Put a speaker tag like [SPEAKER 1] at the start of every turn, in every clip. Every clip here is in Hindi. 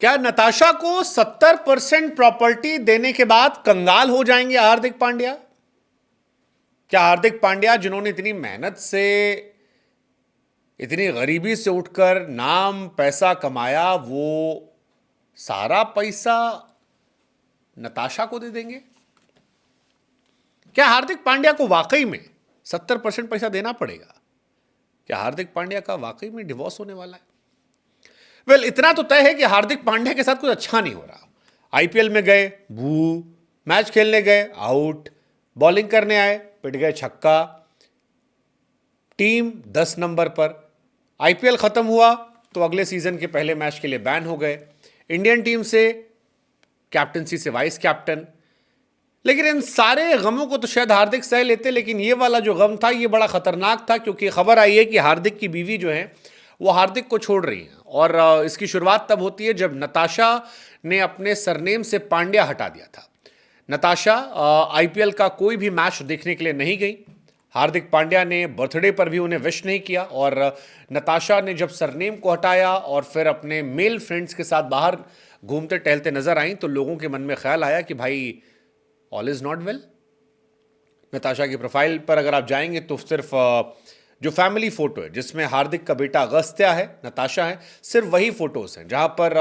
[SPEAKER 1] क्या नताशा को 70% प्रॉपर्टी देने के बाद कंगाल हो जाएंगे हार्दिक पांड्या? क्या हार्दिक पांड्या जिन्होंने इतनी मेहनत से, इतनी गरीबी से उठकर नाम पैसा कमाया, वो सारा पैसा नताशा को दे देंगे? क्या हार्दिक पांड्या को वाकई में 70% पैसा देना पड़ेगा? क्या हार्दिक पांड्या का वाकई में डिवोर्स होने वाला है? वेल, इतना तो तय है कि हार्दिक पांड्या के साथ कुछ अच्छा नहीं हो रहा। आईपीएल में गए बू, मैच खेलने गए आउट, बॉलिंग करने आए पिट गए छक्का, टीम 10 नंबर पर। आईपीएल खत्म हुआ तो अगले सीजन के पहले मैच के लिए बैन हो गए। इंडियन टीम से कैप्टनसी से वाइस कैप्टन। लेकिन इन सारे गमों को तो शायद हार्दिक सह लेते, लेकिन ये वाला जो गम था ये बड़ा खतरनाक था, क्योंकि खबर आई है कि हार्दिक की बीवी जो है वो हार्दिक को छोड़ रही हैं। और इसकी शुरुआत तब होती है जब नताशा ने अपने सरनेम से पांड्या हटा दिया था। नताशा आईपीएल का कोई भी मैच देखने के लिए नहीं गई। हार्दिक पांड्या ने बर्थडे पर भी उन्हें विश नहीं किया। और नताशा ने जब सरनेम को हटाया और फिर अपने मेल फ्रेंड्स के साथ बाहर घूमते टहलते नजर आई तो लोगों के मन में ख्याल आया कि भाई all is not well. Natasha की प्रोफाइल पर अगर आप जाएंगे तो सिर्फ जो फैमिली फोटो है जिसमें हार्दिक का बेटा अगस्त्या है, नताशा है, सिर्फ वही फोटोज हैं। जहां पर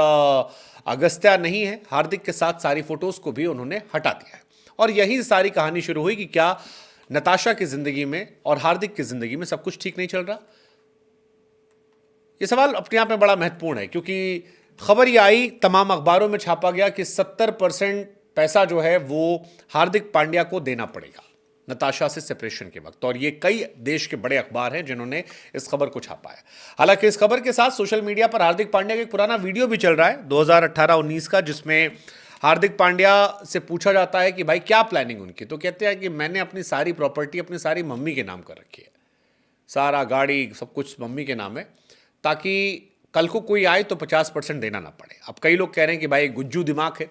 [SPEAKER 1] अगस्त्या नहीं है, हार्दिक के साथ सारी फोटोज को भी उन्होंने हटा दिया है। और यही सारी कहानी शुरू हुई कि क्या नताशा की जिंदगी में और हार्दिक की जिंदगी में सब कुछ ठीक नहीं चल रहा। यह सवाल अपने आप में बड़ा महत्वपूर्ण है, क्योंकि खबर यह आई, तमाम अखबारों में छापा गया कि 70% पैसा जो है वो हार्दिक पांड्या को देना पड़ेगा नताशा से सेपरेशन के वक्त। और ये कई देश के बड़े अखबार हैं जिन्होंने इस खबर को छापा है। हालांकि इस खबर के साथ सोशल मीडिया पर हार्दिक पांड्या का एक पुराना वीडियो भी चल रहा है 2018-19 का, जिसमें हार्दिक पांड्या से पूछा जाता है कि भाई क्या प्लानिंग उनकी, तो कहते हैं कि मैंने अपनी सारी प्रॉपर्टी अपनी सारी मम्मी के नाम कर रखी है, सारा गाड़ी सब कुछ मम्मी के नाम है, ताकि कल को कोई आए तो 50% देना ना पड़े। अब कई लोग कह रहे हैं कि भाई गुज्जू दिमाग है,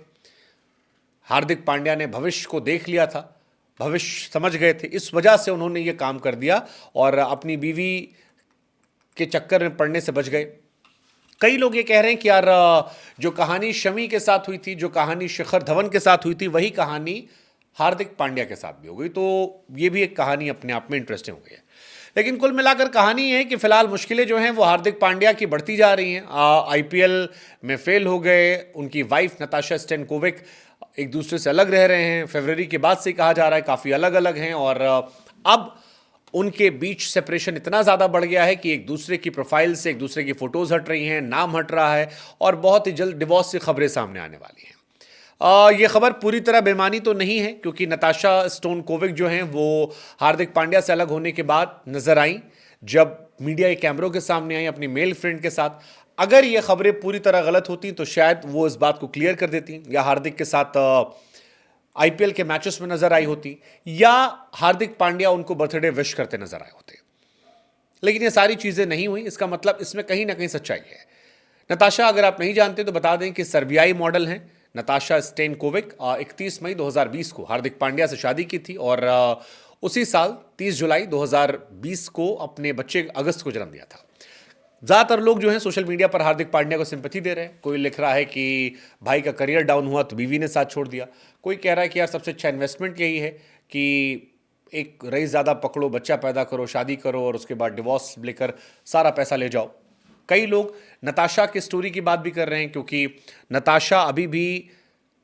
[SPEAKER 1] हार्दिक पांड्या ने भविष्य को देख लिया था, भविष्य समझ गए थे, इस वजह से उन्होंने ये काम कर दिया और अपनी बीवी के चक्कर में पड़ने से बच गए। कई लोग ये कह रहे हैं कि यार जो कहानी शमी के साथ हुई थी, जो कहानी शिखर धवन के साथ हुई थी, वही कहानी हार्दिक पांड्या के साथ भी हो गई। तो ये भी एक कहानी अपने आप में इंटरेस्टिंग हो गई है। लेकिन कुल मिलाकर कहानी है कि फिलहाल मुश्किलें जो हैं वो हार्दिक पांड्या की बढ़ती जा रही हैं। आईपीएल में फेल हो गए, उनकी वाइफ नताशा स्टेनकोविक एक दूसरे से अलग रह रहे हैं, फरवरी के बाद से कहा जा रहा है काफ़ी अलग अलग हैं। और अब उनके बीच सेपरेशन इतना ज़्यादा बढ़ गया है कि एक दूसरे की प्रोफाइल से एक दूसरे की फ़ोटोज़ हट रही हैं, नाम हट रहा है और बहुत ही जल्द डिवोर्स की खबरें सामने आने वाली हैं। ये खबर पूरी तरह बेमानी तो नहीं है, क्योंकि नताशा स्टोनकोविक जो हैं वो हार्दिक पांड्या से अलग होने के बाद नजर आई जब मीडिया के कैमरों के सामने आई अपनी मेल फ्रेंड के साथ। अगर ये खबरें पूरी तरह गलत होती तो शायद वो इस बात को क्लियर कर देती, या हार्दिक के साथ आईपीएल के मैचेस में नजर आई होती, या हार्दिक पांड्या उनको बर्थडे विश करते नजर आए होते। लेकिन ये सारी चीजें नहीं हुई। इसका मतलब इसमें कहीं ना कहीं सच्चाई है। नताशा, अगर आप नहीं जानते तो बता दें कि सर्बियाई मॉडल हैं नताशा स्टेनकोविक। 31 मई 2020 को हार्दिक पांड्या से शादी की थी और उसी साल 30 जुलाई 2020 को अपने बच्चे अगस्त को जन्म दिया था। ज़्यादातर लोग जो हैं सोशल मीडिया पर हार्दिक पांड्या को सिंपैथी दे रहे हैं। कोई लिख रहा है कि भाई का करियर डाउन हुआ तो बीवी ने साथ छोड़ दिया। कोई कह रहा है कि यार सबसे अच्छा इन्वेस्टमेंट यही है कि एक रईस ज़्यादा पकड़ो, बच्चा पैदा करो, शादी करो और उसके बाद डिवोर्स लेकर सारा पैसा ले जाओ। कई लोग नताशा की स्टोरी की बात भी कर रहे हैं, क्योंकि नताशा अभी भी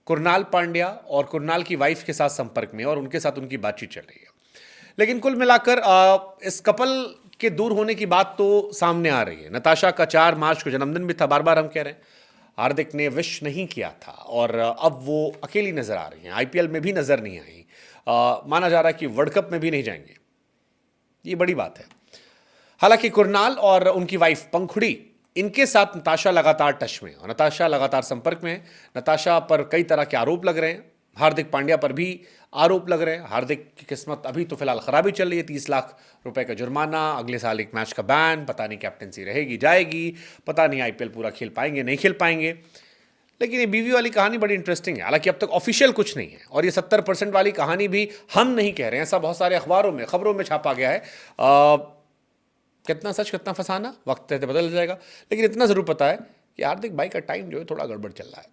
[SPEAKER 1] कुणाल पांड्या और कुणाल की वाइफ के साथ संपर्क में और उनके साथ उनकी बातचीत चल रही है। लेकिन कुल मिलाकर इस कपल के दूर होने की बात तो सामने आ रही है। नताशा का 4 मार्च को जन्मदिन भी था, बार बार हम कह रहे हैं। हार्दिक ने विश नहीं किया था और अब वो अकेली नजर आ रही हैं। आईपीएल में भी नजर नहीं आई। माना जा रहा है कि वर्ल्ड कप में भी नहीं जाएंगे। ये बड़ी बात है। हालांकि कुणाल और उनकी वाइफ पंखुड़ी, इनके साथ नताशा लगातार टच में और नताशा लगातार संपर्क में है। नताशा पर कई तरह के आरोप लग रहे हैं, हार्दिक पांड्या पर भी आरोप लग रहे हैं। हार्दिक की किस्मत अभी तो फिलहाल खराबी चल रही है। 30 लाख रुपए का जुर्माना, अगले साल एक मैच का बैन, पता नहीं कैप्टनसी रहेगी जाएगी, पता नहीं आईपीएल पूरा खेल पाएंगे नहीं खेल पाएंगे। लेकिन ये बीवी वाली कहानी बड़ी इंटरेस्टिंग है। हालांकि अब तक ऑफिशियल कुछ नहीं है और ये 70% वाली कहानी भी हम नहीं कह रहे हैं, ऐसा बहुत सारे अखबारों में खबरों में छापा गया है। कितना सच कितना फसाना वक्त रहते बदल जाएगा, लेकिन इतना ज़रूर पता है कि हार्दिक भाई का टाइम जो है थोड़ा गड़बड़ चल रहा है।